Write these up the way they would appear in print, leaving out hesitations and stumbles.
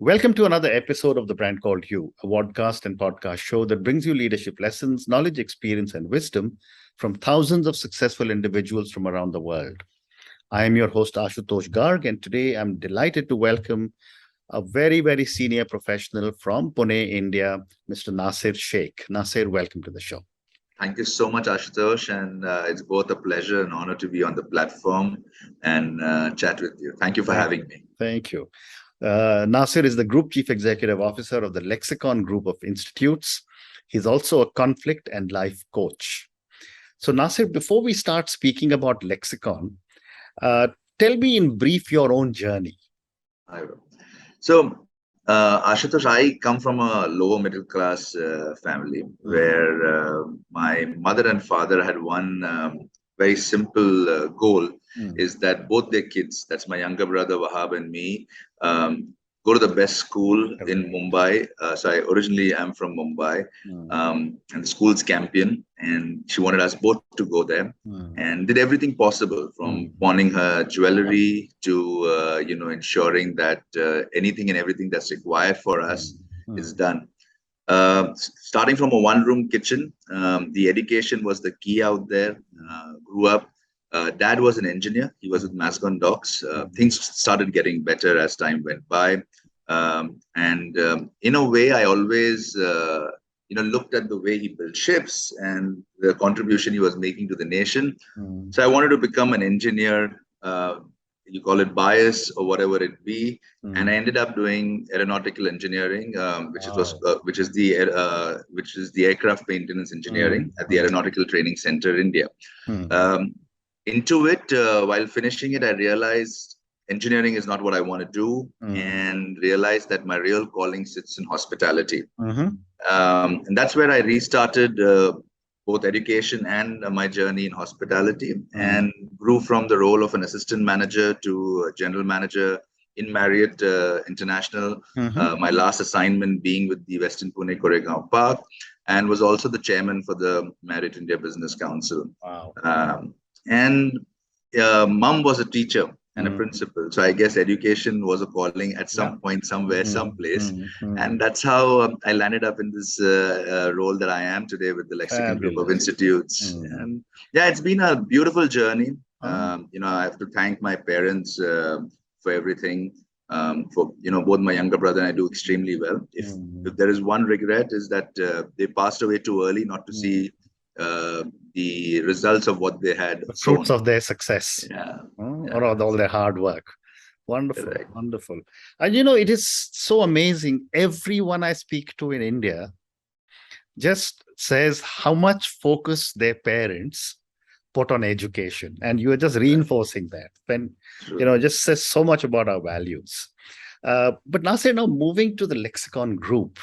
Welcome to another episode of The Brand Called You, a podcast and podcast show that brings you leadership lessons, knowledge, experience, and wisdom from thousands of successful individuals from around the world. I am your host, Ashutosh Garg, and today I'm delighted to welcome a very, very senior professional from Pune, India, Mr. Nasir Shaikh. Nasir, welcome to the show. Thank you so much, Ashutosh, and it's both a pleasure and honor to be on the platform and chat with you. Thank you for having me. Thank you. Nasir is the Group Chief Executive Officer of the Lexicon Group of Institutes. He's also a conflict and life coach. So, Nasir, before we start speaking about Lexicon, tell me in brief your own journey. I will. So, Ashutosh, I come from a lower middle class family where my mother and father had one very simple goal is that both their kids, that's my younger brother Wahab and me, go to the best school in Mumbai. So I originally am from Mumbai, and the school's Campion, and she wanted us both to go there, and did everything possible from pawning her jewelry to ensuring that anything and everything that's required for us is done. Starting from a one-room kitchen, the education was the key out there. Grew up. Dad was an engineer. He was with Mascon Docks. Things started getting better as time went by. In a way, I always, looked at the way he built ships and the contribution he was making to the nation. So I wanted to become an engineer. You call it bias or whatever it be, and I ended up doing aeronautical engineering, which is the aircraft maintenance engineering at the Aeronautical Training Center, India. Into it, while finishing it, I realized engineering is not what I want to do, and realized that my real calling sits in hospitality. And that's where I restarted both education and my journey in hospitality, and grew from the role of an assistant manager to a general manager in Marriott International. My last assignment being with the Westin Pune Koregaon Park, and was also the chairman for the Marriott India Business Council. And mom was a teacher and a principal. So I guess education was a calling at some point, somewhere, someplace. And that's how I landed up in this role that I am today with the Lexicon Group of Institutes. And yeah, it's been a beautiful journey. I have to thank my parents for everything. For both my younger brother and I do extremely well. If there is one regret, is that they passed away too early, not to see the results of what they had, the fruits of their success, or all their hard work. Wonderful, wonderful. And it is so amazing. Everyone I speak to in India just says how much focus their parents put on education, and you are just reinforcing that. When just says so much about our values. But Nasir, now moving to the Lexicon Group.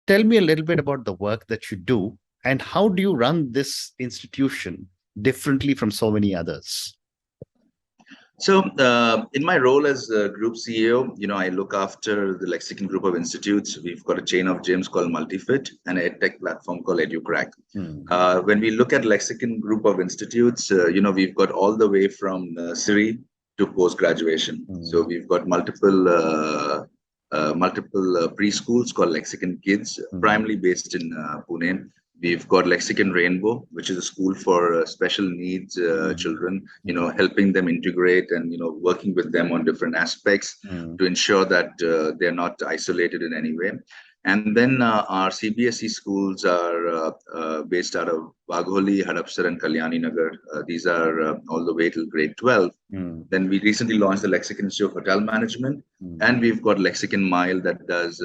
Tell me a little bit about the work that you do, and how do you run this institution differently from so many others? So in my role as Group CEO, I look after the Lexicon Group of Institutes. We've got a chain of gyms called MultiFit and a tech platform called EduCrack. When we look at Lexicon Group of Institutes, we've got all the way from nursery to post-graduation. So we've got multiple preschools called Lexicon Kids, primarily based in Pune. We've got Lexicon Rainbow, which is a school for special needs children, helping them integrate and, working with them on different aspects to ensure that they're not isolated in any way. And then our CBSE schools are based out of Wagholi, Hadapsar, and Kalyani Nagar. These are all the way till grade 12. Then we recently launched the Lexicon Institute of Hotel Management, and we've got Lexicon Mile that does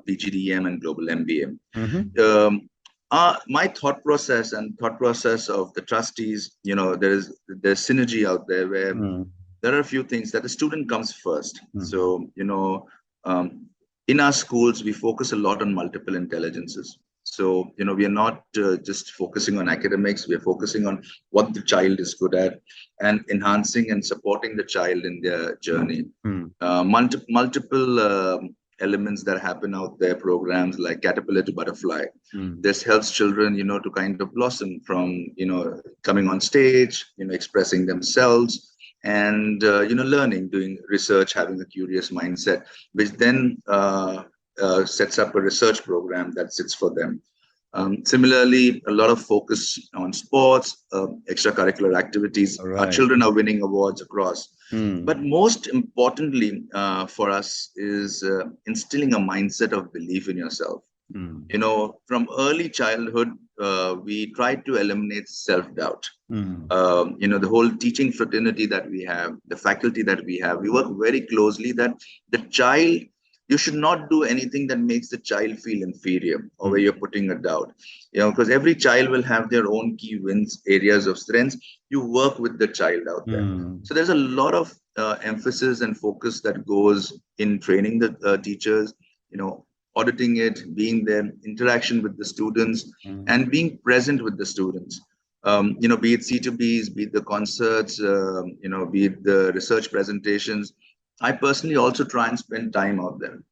PGDM and Global MBA. My thought process and thought process of the trustees, there's synergy out there where there are a few things that the student comes first. So, in our schools, we focus a lot on multiple intelligences. So, we are not just focusing on academics. We are focusing on what the child is good at and enhancing and supporting the child in their journey. Multiple elements that happen out there, programs like Caterpillar to Butterfly. This helps children, to kind of blossom from, coming on stage, expressing themselves, and learning, doing research, having a curious mindset, which then sets up a research program that sits for them. Similarly, a lot of focus on sports, extracurricular activities. Our children are winning awards across. But most importantly for us is instilling a mindset of belief in yourself. From early childhood, we try to eliminate self-doubt. The whole teaching fraternity that we have, the faculty that we have, we work very closely that the child, you should not do anything that makes the child feel inferior or where you're putting a doubt. Because every child will have their own key wins, areas of strengths. You work with the child out there. So there's a lot of emphasis and focus that goes in training the teachers, auditing it, being there, interaction with the students, and being present with the students. Be it C2Bs, be it the concerts, be it the research presentations. I personally also try and spend time out there,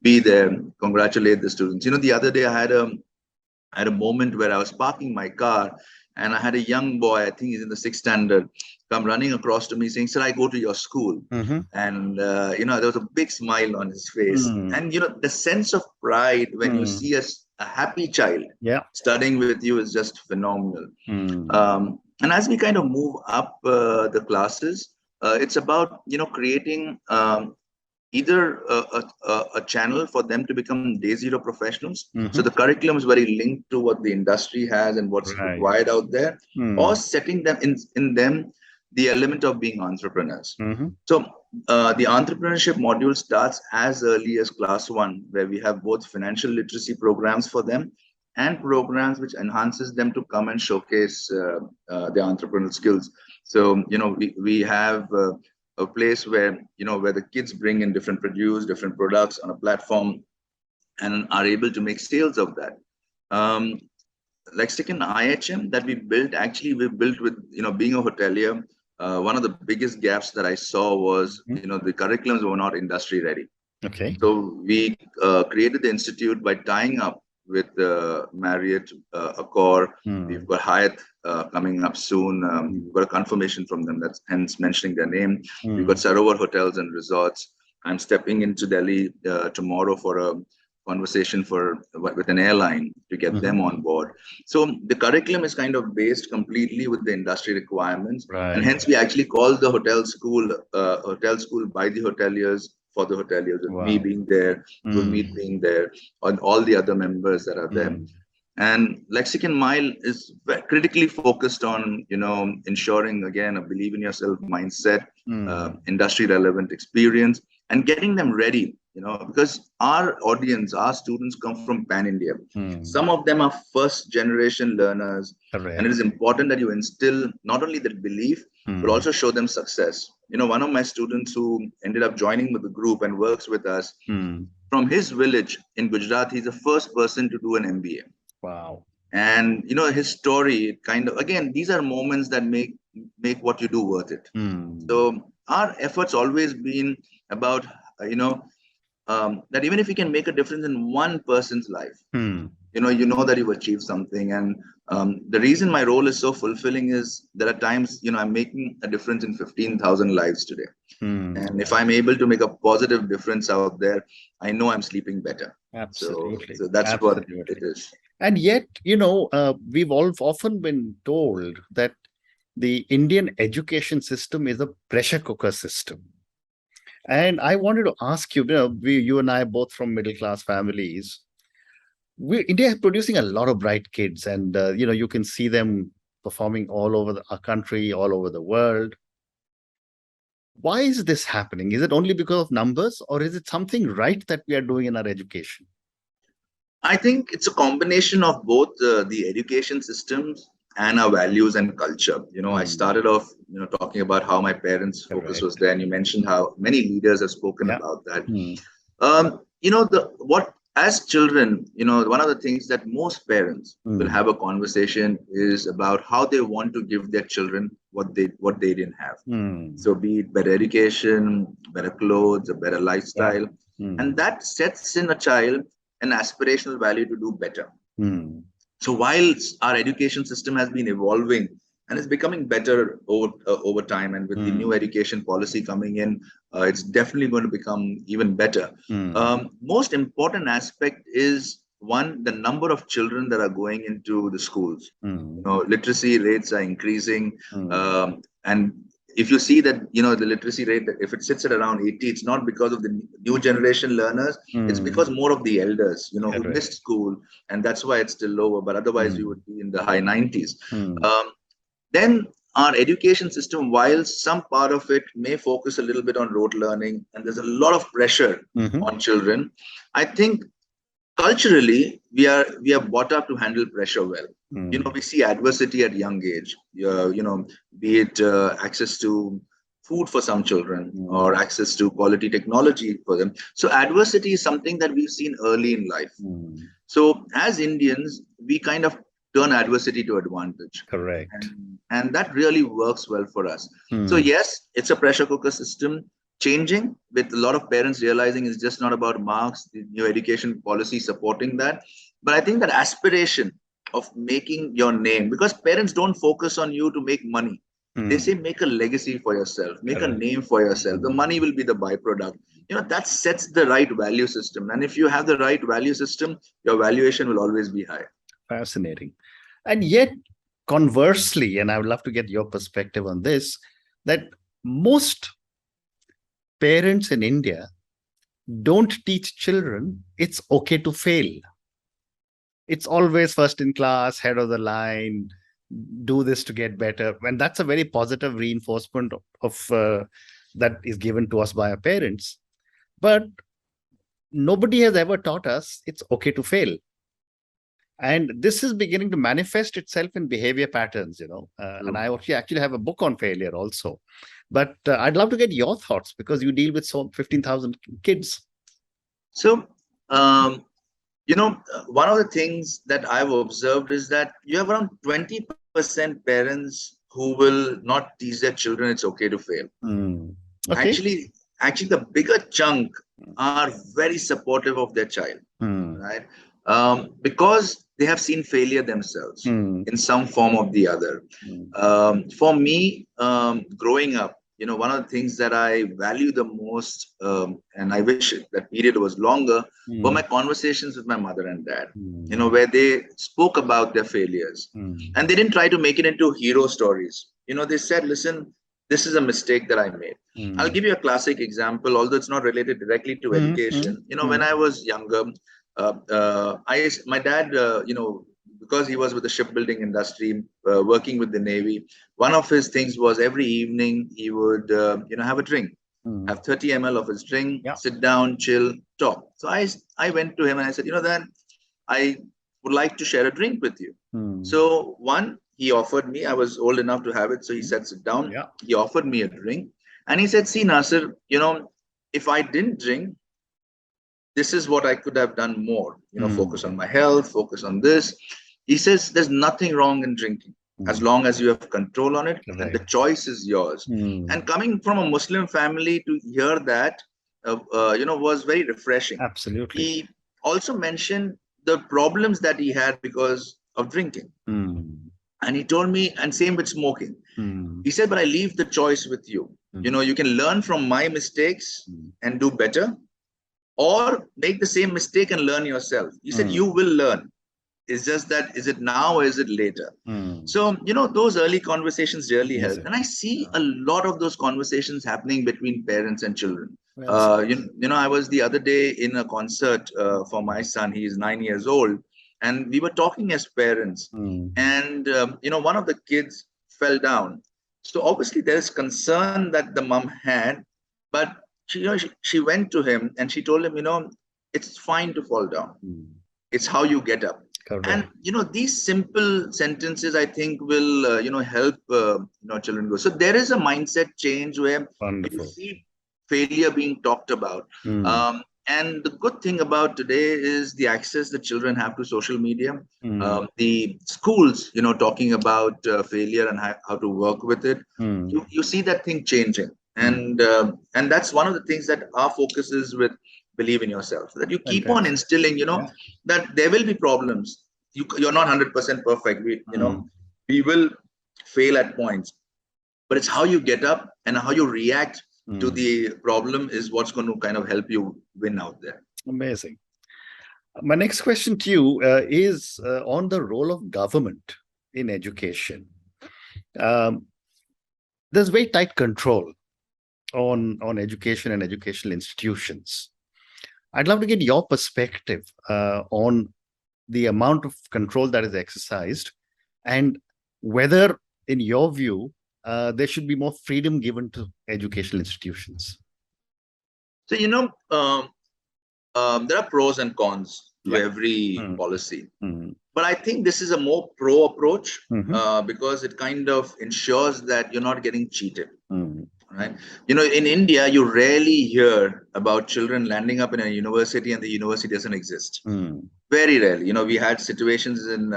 be there, congratulate the students. The other day I had a moment where I was parking my car and I had a young boy, I think he's in the 6th standard, come running across to me saying, "Sir, I go to your school." And, there was a big smile on his face. And, the sense of pride when you see a happy child studying with you is just phenomenal. And as we kind of move up the classes, it's about, creating either a channel for them to become day zero professionals. So the curriculum is very linked to what the industry has and what's required out there, or setting them in them the element of being entrepreneurs. So the entrepreneurship module starts as early as class 1, where we have both financial literacy programs for them and programs which enhances them to come and showcase their entrepreneurial skills. So, we have a place where, where the kids bring in different products on a platform and are able to make sales of that. Lexicon IHM that we built, actually we built with, being a hotelier, one of the biggest gaps that I saw was, the curriculums were not industry ready. So we created the institute by tying up with Marriott, Accor. We've got Hyatt coming up soon. We've got a confirmation from them, that's hence mentioning their name. We've got Sarovar Hotels and Resorts. I'm stepping into Delhi tomorrow for a conversation with an airline to get them on board. So the curriculum is kind of based completely with the industry requirements, and hence we actually call the hotel school by the hoteliers, for the hoteliers, with me being there, Gurmeet being there, and all the other members that are there. And Lexicon Mile is critically focused on, ensuring, again, a believe in yourself mindset, industry relevant experience, and getting them ready, because our audience, our students come from pan-India. Some of them are first generation learners. And it is important that you instill not only that belief, but also show them success. One of my students who ended up joining with the group and works with us, from his village in Gujarat, he's the first person to do an MBA. Wow. And, his story kind of, again, these are moments that make what you do worth it. So our efforts always been about, that even if you can make a difference in one person's life, that you've achieved something. And the reason my role is so fulfilling is there are times, I'm making a difference in 15,000 lives today. And if I'm able to make a positive difference out there, I know I'm sleeping better. Absolutely. So that's what it is. And yet, we've all often been told that the Indian education system is a pressure cooker system. And I wanted to ask you, you and I are both from middle-class families. India is producing a lot of bright kids, and you can see them performing all over our country, all over the world. Why is this happening? Is it only because of numbers, or is it something right that we are doing in our education? I think it's a combination of both the education systems and our values and culture. I started off, talking about how my parents' focus was there, and you mentioned how many leaders have spoken about that. As children, one of the things that most parents will have a conversation is about how they want to give their children what they didn't have. So be it better education, better clothes, a better lifestyle, and that sets in a child an aspirational value to do better. So while our education system has been evolving and it's becoming better over time. And with the new education policy coming in, it's definitely going to become even better. Most important aspect is, one, the number of children that are going into the schools. Literacy rates are increasing, and if you see that, the literacy rate, if it sits at around 80, it's not because of the new generation learners. It's because more of the elders, who missed school, and that's why it's still lower. But otherwise, we would be in the high 90s. Then our education system, while some part of it may focus a little bit on rote learning, and there's a lot of pressure on children, I think culturally we are brought up to handle pressure well. We see adversity at young age. Be it access to food for some children, or access to quality technology for them. So adversity is something that we've seen early in life. So as Indians, we kind of turn adversity to advantage. Correct. And that really works well for us. So yes, it's a pressure cooker system, changing, with a lot of parents realizing it's just not about marks, the new education policy supporting that. But I think that aspiration of making your name, because parents don't focus on you to make money. They say make a legacy for yourself, make a name for yourself. The money will be the byproduct. That sets the right value system. And if you have the right value system, your valuation will always be high. Fascinating. And yet, conversely, and I would love to get your perspective on this, that most parents in India don't teach children it's okay to fail. It's always first in class, head of the line, do this to get better. And that's a very positive reinforcement of that is given to us by our parents. But nobody has ever taught us it's okay to fail. And this is beginning to manifest itself in behavior patterns, and I actually have a book on failure also. But I'd love to get your thoughts, because you deal with 15,000 kids. So, one of the things that I've observed is that you have around 20% parents who will not teach their children it's okay to fail. Okay. Actually, the bigger chunk are very supportive of their child, right? Because they have seen failure themselves in some form or the other. For me, growing up, one of the things that I value the most, and I wish that period was longer, were my conversations with my mother and dad, where they spoke about their failures. And they didn't try to make it into hero stories. They said, listen, this is a mistake that I made. I'll give you a classic example, although it's not related directly to education. When I was younger, my dad, because he was with the shipbuilding industry, working with the Navy, one of his things was every evening he would, have a drink, have 30 ml of his drink, sit down, chill, talk. So I went to him and I said, Dad, I would like to share a drink with you. So one, he offered me, I was old enough to have it. So he said, sit down. He offered me a drink and he said, see, Nasir, if I didn't drink, this is what I could have done more, focus on my health, focus on this. He says, there's nothing wrong in drinking as long as you have control on it. And the choice is yours. And coming from a Muslim family to hear that, was very refreshing. Absolutely. He also mentioned the problems that he had because of drinking. And he told me, and same with smoking. He said, but I leave the choice with you. You can learn from my mistakes and do better, or make the same mistake and learn yourself. He said, you will learn. It's just that, is it now or is it later? So, those early conversations really help. And I see a lot of those conversations happening between parents and children. I was the other day in a concert for my son. He is 9 years old. And we were talking as parents. And, one of the kids fell down. So obviously there's concern that the mom had, but she went to him and she told him, it's fine to fall down. It's how you get up. Correct. And, these simple sentences, I think will, help, children grow. So there is a mindset change where you see failure being talked about. And the good thing about today is the access that children have to social media, the schools, talking about failure and how to work with it. You see that thing changing. And that's one of the things that our focus is with Believe in Yourself, so that you keep on instilling, that there will be problems. You're not 100% perfect. We will fail at points, but it's how you get up and how you react to the problem is what's going to kind of help you win out there. Amazing. My next question to you is on the role of government in education. There's very tight control on education and educational institutions. I'd love to get your perspective on the amount of control that is exercised and whether, in your view, there should be more freedom given to educational institutions. So, there are pros and cons to every policy. But I think this is a more pro approach because it kind of ensures that you're not getting cheated. Right? In India, you rarely hear about children landing up in a university and the university doesn't exist. Very rarely. We had situations in,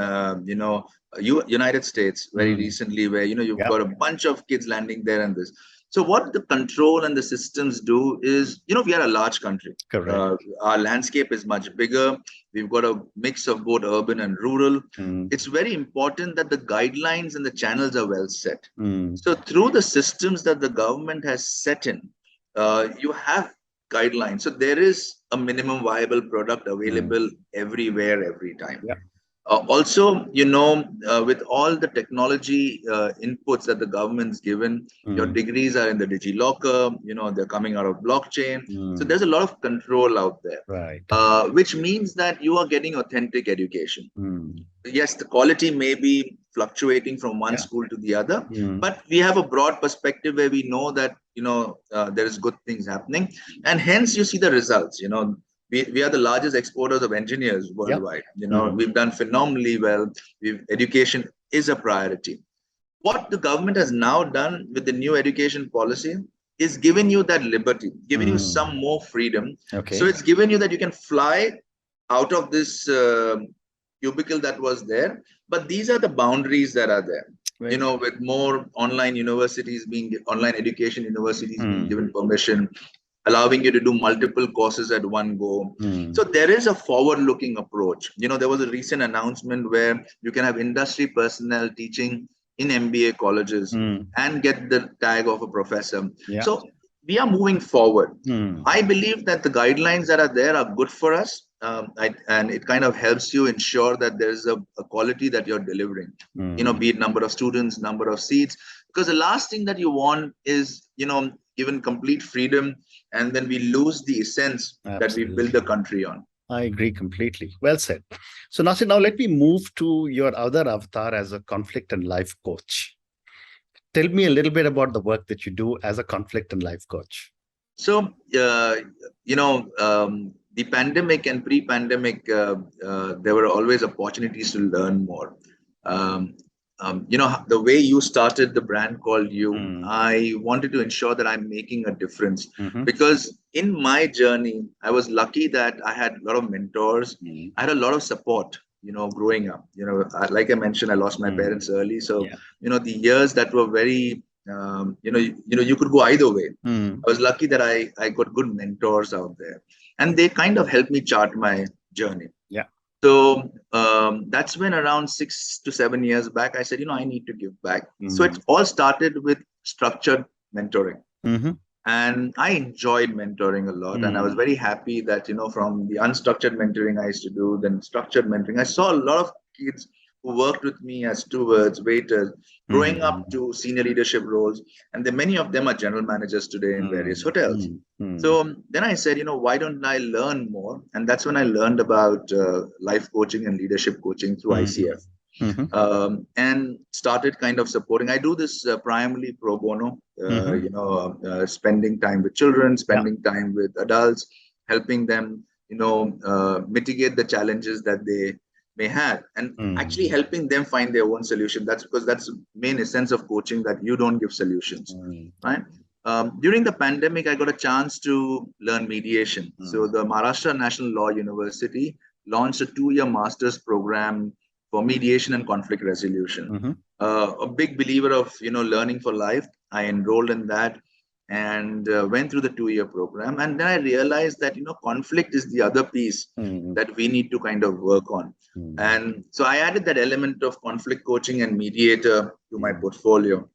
United States very recently where, you've got a bunch of kids landing there and this. So what the control and the systems do is, we are a large country. Correct. Our landscape is much bigger. We've got a mix of both urban and rural. It's very important that the guidelines and the channels are well set. So through the systems that the government has set in, you have guidelines. So there is a minimum viable product available everywhere, every time. Also, with all the technology inputs that the government's given, your degrees are in the DigiLocker, they're coming out of blockchain. So there's a lot of control out there, right? Which means that you are getting authentic education. Yes, the quality may be fluctuating from one school to the other, but we have a broad perspective where we know that, there is good things happening. And hence you see the results, We are the largest exporters of engineers worldwide. We've done phenomenally well. Education is a priority. What the government has now done with the new education policy is giving you that liberty, giving you some more freedom. So it's given you that you can fly out of this cubicle that was there. But these are the boundaries that are there. With more online education universities being given permission, allowing you to do multiple courses at one go. So there is a forward-looking approach. There was a recent announcement where you can have industry personnel teaching in MBA colleges and get the tag of a professor. So we are moving forward. I believe that the guidelines that are there are good for us. And it kind of helps you ensure that there's a quality that you're delivering, be it number of students, number of seats, because the last thing that you want is, given complete freedom, and then we lose the essence that we build the country on. I agree completely. Well said. So Nasir, now let me move to your other avatar as a conflict and life coach. Tell me a little bit about the work that you do as a conflict and life coach. So, the pandemic and pre-pandemic, there were always opportunities to learn more. The way you started the brand called You, I wanted to ensure that I'm making a difference because in my journey, I was lucky that I had a lot of mentors. I had a lot of support, growing up. Like I mentioned, I lost my parents early. So, the years that were very, you could go either way. I was lucky that I got good mentors out there and they kind of helped me chart my journey. So that's when around 6 to 7 years back, I said, I need to give back. So it all started with structured mentoring. And I enjoyed mentoring a lot. And I was very happy that, from the unstructured mentoring I used to do, then structured mentoring, I saw a lot of kids who worked with me as stewards, waiters, growing up to senior leadership roles. And then many of them are general managers today in various hotels. So then I said, why don't I learn more? And that's when I learned about life coaching and leadership coaching through ICF. And started kind of supporting. I do this primarily pro bono, spending time with children, spending time with adults, helping them, mitigate the challenges that they may have, and actually helping them find their own solution. That's because that's the main essence of coaching, that you don't give solutions, right? During the pandemic, I got a chance to learn mediation. So the Maharashtra National Law University launched a 2-year master's program for mediation and conflict resolution. A big believer of, learning for life. I enrolled in that. and went through the 2-year program. And then I realized that, conflict is the other piece that we need to kind of work on. And so I added that element of conflict coaching and mediator to my portfolio.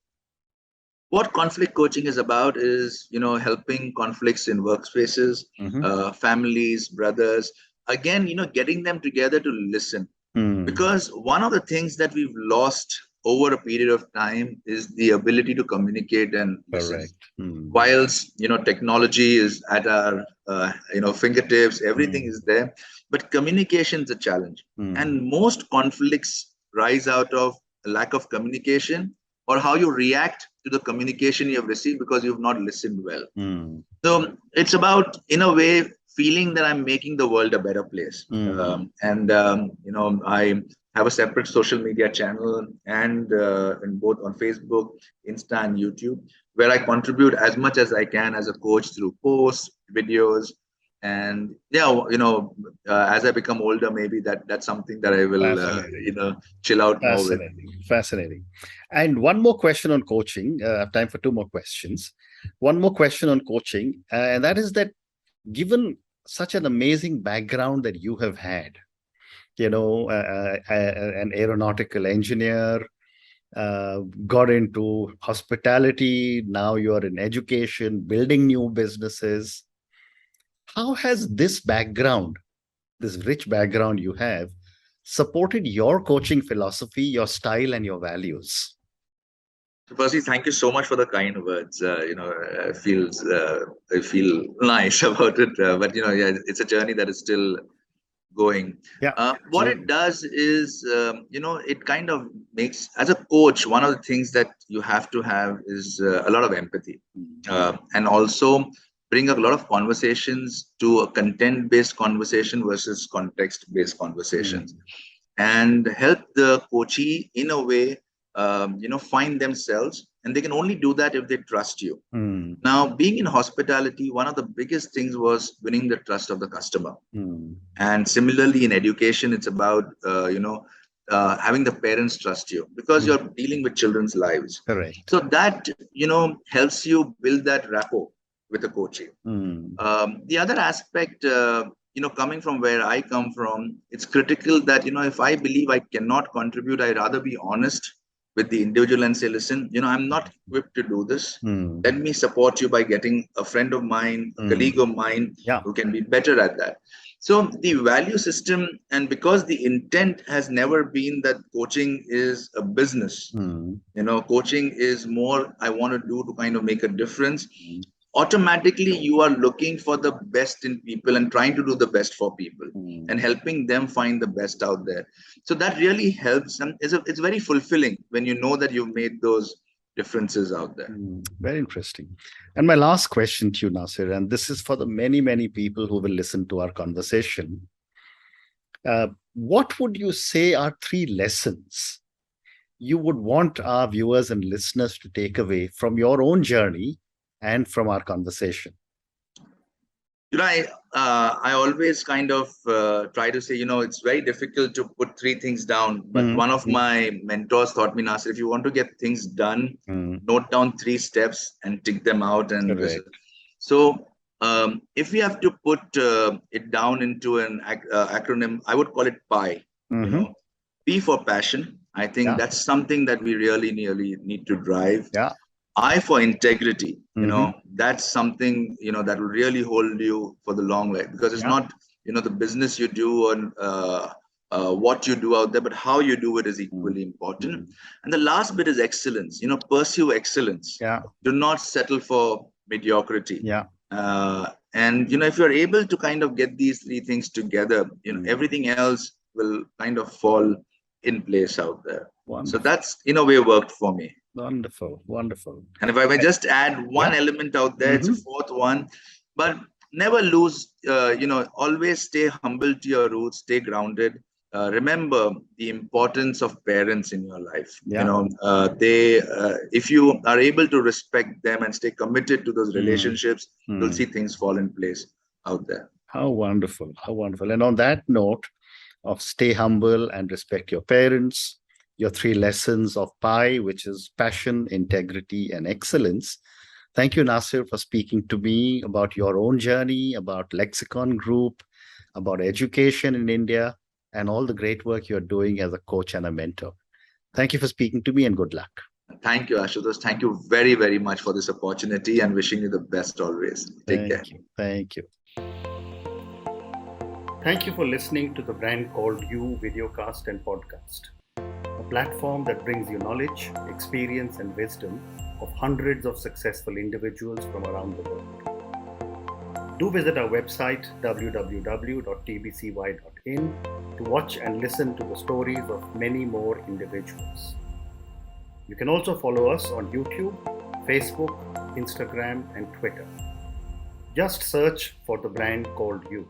What conflict coaching is about is, helping conflicts in workspaces, families, brothers, again, getting them together to listen. Because one of the things that we've lost over a period of time is the ability to communicate and listen. Whilst, technology is at our, fingertips, everything is there, but communication is a challenge. And most conflicts rise out of a lack of communication, or how you react to the communication you have received because you've not listened well. So it's about, in a way, feeling that I'm making the world a better place. I have a separate social media channel and in both on Facebook, Insta, and YouTube, where I contribute as much as I can as a coach through posts, videos, and as I become older, maybe that's something that I will chill out more with. Fascinating. And one more question on coaching. I have time for 2 more questions. One more question on coaching, and that is that given such an amazing background that you have had, an aeronautical engineer, got into hospitality, now you're in education, building new businesses. How has this background, this rich background you have, supported your coaching philosophy, your style, and your values? Percy, thank you so much for the kind words. I feel nice about it. But it's a journey that is still going. What it does is, it kind of makes, as a coach, one of the things that you have to have is a lot of empathy, and also bring a lot of conversations to a content-based conversation versus context-based conversations, and help the coachee in a way, find themselves, and they can only do that if they trust you. Now, being in hospitality, one of the biggest things was winning the trust of the customer. And similarly, in education, it's about, having the parents trust you, because you're dealing with children's lives. Correct. So that, helps you build that rapport with the coaching. The other aspect, coming from where I come from, it's critical that, if I believe I cannot contribute, I'd rather be honest with the individual and say, listen, I'm not equipped to do this. Let me support you by getting a friend of mine, a colleague of mine who can be better at that. So the value system, and because the intent has never been that coaching is a business, coaching is more, I want to do to kind of make a difference. Automatically, you are looking for the best in people and trying to do the best for people and helping them find the best out there. So that really helps, and it's very fulfilling when you know that you've made those differences out there. Very interesting. And my last question to you, Nasir, and this is for the many, many people who will listen to our conversation. What would you say are 3 lessons you would want our viewers and listeners to take away from your own journey and from our conversation? I always kind of try to say, it's very difficult to put 3 things down. But one of my mentors taught me, Nasir, if you want to get things done, note down 3 steps and tick them out. And so if we have to put it down into an acronym, I would call it PI. P for passion. I think that's something that we really need to drive. I for integrity, that's something, that will really hold you for the long way, because it's not, the business you do and what you do out there, but how you do it is equally important. And the last bit is excellence, pursue excellence. Do not settle for mediocrity. And, if you're able to kind of get these 3 things together, everything else will kind of fall in place out there. So that's, in a way, worked for me. Wonderful. And if I may just add one element out there, it's a 4th one, but never lose, always stay humble to your roots, stay grounded. Remember the importance of parents in your life. If you are able to respect them and stay committed to those relationships, you'll see things fall in place out there. How wonderful. And on that note of stay humble and respect your parents, your 3 lessons of PI, which is passion, integrity, and excellence, Thank you, Nasir, for speaking to me about your own journey, about Lexicon Group, about education in India, and all the great work you're doing as a coach and a mentor. Thank you for speaking to me, and good luck. Thank you, Ashutosh. Thank you very, very much for this opportunity, and wishing you the best always. Take care. Thank you. Thank you for listening to the Brand Called You videocast and podcast, a platform that brings you knowledge, experience, and wisdom of hundreds of successful individuals from around the world. Do visit our website www.tbcy.in to watch and listen to the stories of many more individuals. You can also follow us on YouTube, Facebook, Instagram, and Twitter. Just search for the Brand Called You.